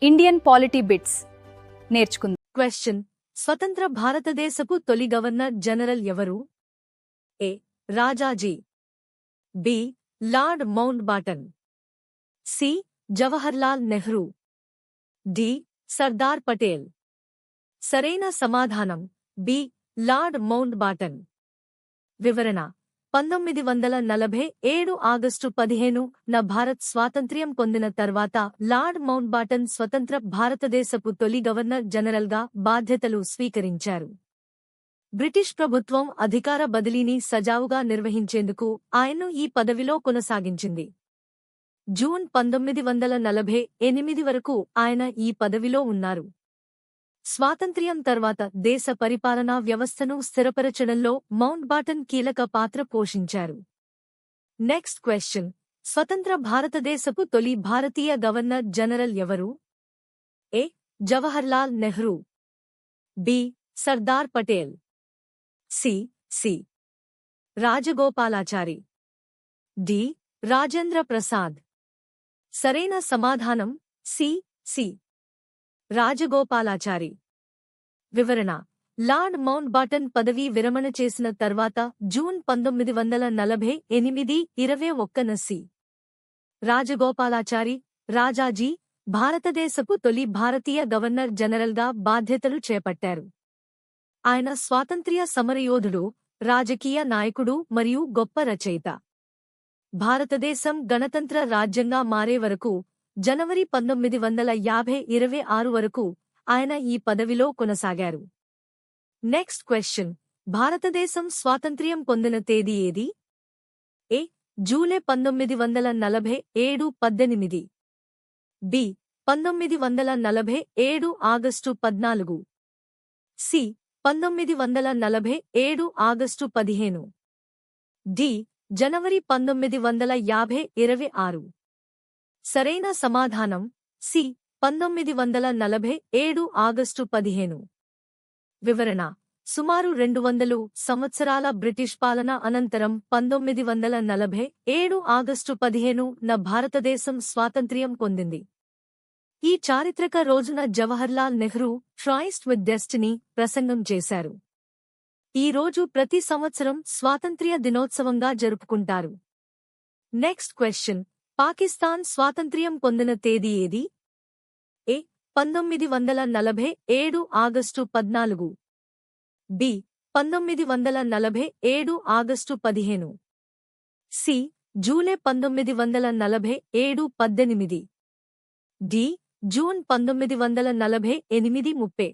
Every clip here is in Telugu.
ఇండియన్ పాలిటీ బిట్స్ నేర్చుకుందాం. క్వశ్చన్: స్వతంత్ర భారతదేశపు తొలి గవర్నర్ జనరల్ ఎవరు? A. Rajaji, B. Lord Mountbatten, C. Jawaharlal Nehru, D. Sardar Patel. సరైన సమాధానం బి. Lord mount బాటన్. వివరణ: 1947 ఆగస్టు 15న భారత్ స్వాతంత్ర్యం పొందిన తర్వాత లార్డ్ మౌంట్ బాటన్ స్వతంత్ర భారతదేశపు తొలి గవర్నర్ జనరల్గా బాధ్యతలు స్వీకరించారు. బ్రిటిష్ ప్రభుత్వం అధికార బదిలీని సజావుగా నిర్వహించేందుకు ఆయన్ను ఈ పదవిలో కొనసాగించింది. జూన్ 1948 వరకు ఆయన ఈ పదవిలో ఉన్నారు. స్వాతంత్ర్యం తర్వాత దేశ పరిపాలనా వ్యవస్థను స్థిరపరచడంలో మౌంట్ బాటన్ కీలక పాత్ర పోషించారు. నెక్స్ట్ క్వశ్చన్: స్వతంత్ర భారతదేశపు తొలి భారతీయ గవర్నర్ జనరల్ ఎవరు? A. Jawaharlal Nehru, B. Sardar Patel, C. Rajagopalachari, D. Rajendra Prasad. సరైన సమాధానం సి. రాజగోపాలాచారి. వివరణ: లార్డ్ మౌంట్ బాటన్ పదవీ విరమణ చేసిన తర్వాత జూన్ 1948 21న సి. రాజగోపాలాచారి, రాజాజీ, భారతదేశపు తొలి భారతీయ గవర్నర్ జనరల్గా బాధ్యతలు చేపట్టారు. ఆయన స్వాతంత్ర్య సమరయోధుడు, రాజకీయ నాయకుడు మరియు గొప్ప రచయిత. భారతదేశం గణతంత్ర రాజ్యంగా మారే వరకు జనవరి 1926 వరకు ఆయన ఈ పదవిలో కొనసాగారు. నెక్స్ట్ క్వశ్చన్: భారతదేశం స్వాతంత్ర్యం పొందిన తేదీ ఏది? A. July 1947 18, B. 1947 August 14, C. 1947 August 15, D. జనవరి 1926. సరైన సమాధానం సి. 1947 ఆగస్టు 15. వివరణ: సుమారు 200 సంవత్సరాల బ్రిటిష్ పాలన అనంతరం 1947 ఆగస్టు 15న భారతదేశం స్వాతంత్ర్యం పొందింది. ఈ చారిత్రక రోజున Jawaharlal Nehru tryst with destiny ప్రసంగం చేశారు. ఈ రోజు ప్రతి సంవత్సరం స్వాతంత్ర్య దినోత్సవంగా జరుపుకుంటారు. నెక్స్ట్ క్వశ్చన్: పాకిస్తాన్ స్వాతంత్ర్యం పొందిన తేదీ ఏది? A. 1947 August 14, B. 1947 August 15, C. July 1947 18, D. June 1948 30.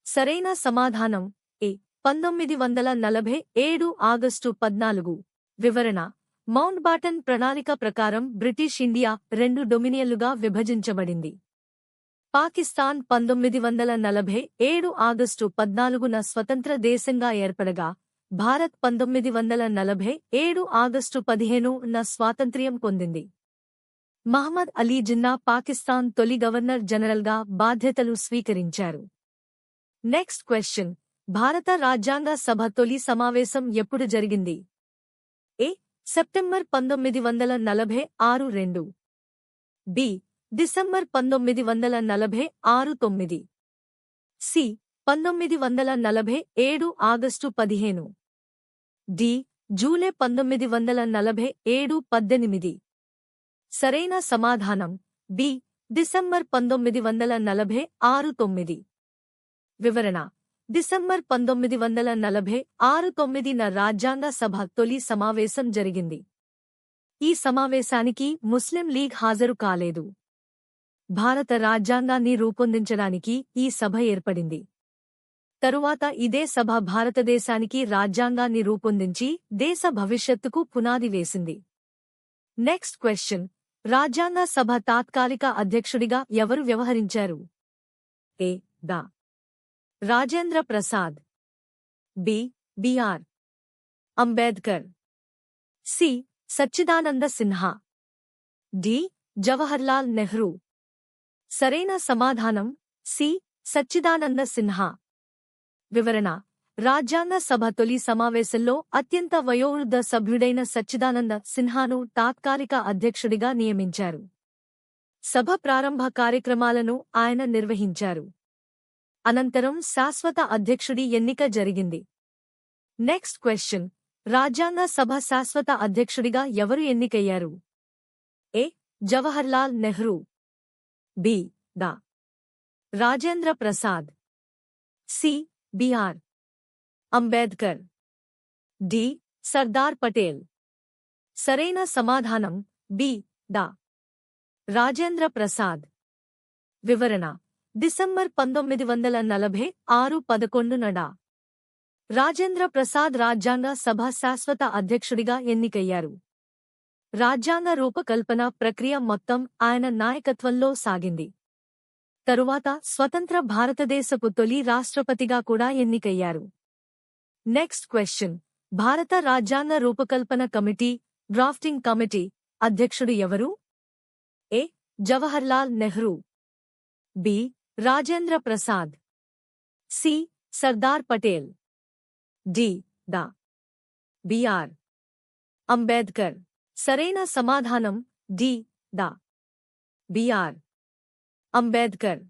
సరైన సమాధానం ఏ. 1947 ఆగస్టు 14. వివరణ: మౌంట్ బాటన్ ప్రణాళిక ప్రకారం బ్రిటిష్ ఇండియా 2 డొమినియన్లుగా విభజించబడింది. పాకిస్తాన్ 1947 ఆగస్టు 14న స్వతంత్ర దేశంగా ఏర్పడగా, భారత్ 1947 ఆగస్టు 15న స్వాతంత్ర్యం పొందింది. మహ్మద్ అలీ జిన్నా పాకిస్తాన్ తొలి గవర్నర్ జనరల్గా బాధ్యతలు స్వీకరించారు. నెక్స్ట్ క్వశ్చన్: భారత రాజ్యాంగ సభ తొలి సమావేశం ఎప్పుడు జరిగింది? A. September 1946 2, B. December 1946 9, C. 1947 August 15, D. July 1947 18. సరైన సమాధానం బి. డిసెంబర్ 1946 9. వివరణ: డిసెంబర్ 1946 9న రాజ్యాంగ సభ తొలి సమావేశం జరిగింది. ఈ సమావేశానికి ముస్లిం లీగ్ హాజరు కాలేదు. భారత రాజ్యాంగాన్ని రూపొందించడానికి ఈ సభ ఏర్పడింది. తరువాత ఇదే సభ భారతదేశానికి రాజ్యాంగాన్ని రూపొందించి దేశ భవిష్యత్తుకు పునాది వేసింది. నెక్స్ట్ క్వశ్చన్: రాజ్యాంగ సభ తాత్కాలిక అధ్యక్షుడిగా ఎవరు వ్యవహరించారు? ఏ. డా. Rajendra Prasad, B. BR Ambedkar, C. Sachchidananda Sinha, D. Jawaharlal Nehru. సరైన సమాధానం సి. సచ్చిదానంద సిన్హా. వివరణ: రాజ్యాంగ సభ తొలి సమావేశంలో అత్యంత వయోవృద్ధ సభ్యుడైన సచ్చిదానంద సిన్హాను తాత్కాలిక అధ్యక్షుడిగా నియమించారు. సభ ప్రారంభ కార్యక్రమాలను ఆయన నిర్వహించారు. అనంతరం శాశ్వత అధ్యక్షుడి ఎన్నిక జరిగింది. Next question. రాజ్యాంగ సభ శాశ్వత అధ్యక్షుడిగా ఎవరు ఎన్నికయ్యారు? ఏ. జవహర్లాల్ నెహ్రూ, బి. డా. Rajendra Prasad, C. BR Ambedkar, D. Sardar Patel. సరైన సమాధానం బి. డా. రాజేంద్ర ప్రసాద్. వివరణ: డిసెంబర్ 1946 11 డా. రాజేంద్ర ప్రసాద్ రాజ్యాంగ సభ శాశ్వత అధ్యక్షుడిగా ఎన్నికయ్యారు. రాజ్యాంగ రూపకల్పన ప్రక్రియ మొత్తం ఆయన నాయకత్వంలో సాగింది. తరువాత స్వతంత్ర భారతదేశపు తొలి రాష్ట్రపతిగా కూడా ఎన్నికయ్యారు. Next question. భారత రాజ్యాంగ రూపకల్పన కమిటీ, డ్రాఫ్టింగ్ కమిటీ అధ్యక్షుడు ఎవరు? A. Jawaharlal Nehru, B. Rajendra Prasad, C. Sardar Patel, D. డా. బిఆర్ అంబేద్కర్. సరైన సమాధానం డి. డా. బిఆర్ అంబేద్కర్.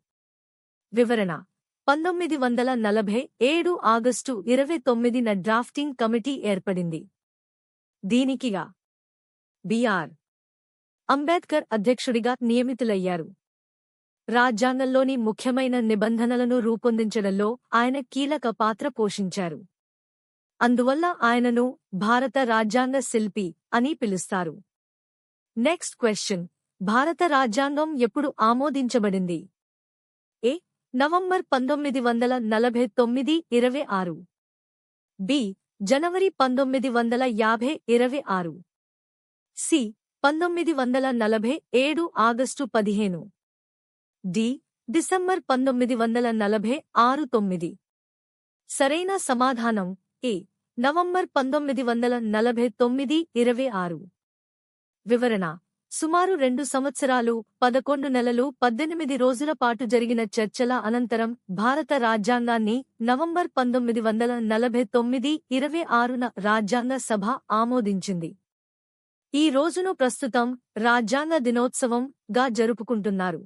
వివరణ: 1947 ఆగస్టు 29న డ్రాఫ్టింగ్ కమిటీ ఏర్పడింది. దీనికిగా బిఆర్ అంబేద్కర్ అధ్యక్షుడిగా నియమితులయ్యారు. రాజ్యాంగంలోని ముఖ్యమైన నిబంధనలను రూపొందించడంలో ఆయన కీలక పాత్ర పోషించారు. అందువల్ల ఆయనను భారత రాజ్యాంగ శిల్పి అని పిలుస్తారు. Next question. భారత రాజ్యాంగం ఎప్పుడు ఆమోదించబడింది? ఏ. November 1949 26, B. జనవరి 1950 26, సి. 1947 August 15, D. డిసెంబర్ 1946 9. సరైన సమాధానం ఏ. నవంబర్ 1949 26. వివరణ: సుమారు 2 సంవత్సరాలు 11 నెలలు 18 రోజుల పాటు జరిగిన చర్చల అనంతరం భారత రాజ్యాంగాన్ని నవంబర్ 1949 26న రాజ్యాంగ సభ ఆమోదించింది. ఈ రోజును ప్రస్తుతం రాజ్యాంగ దినోత్సవం గా జరుపుకుంటున్నారు.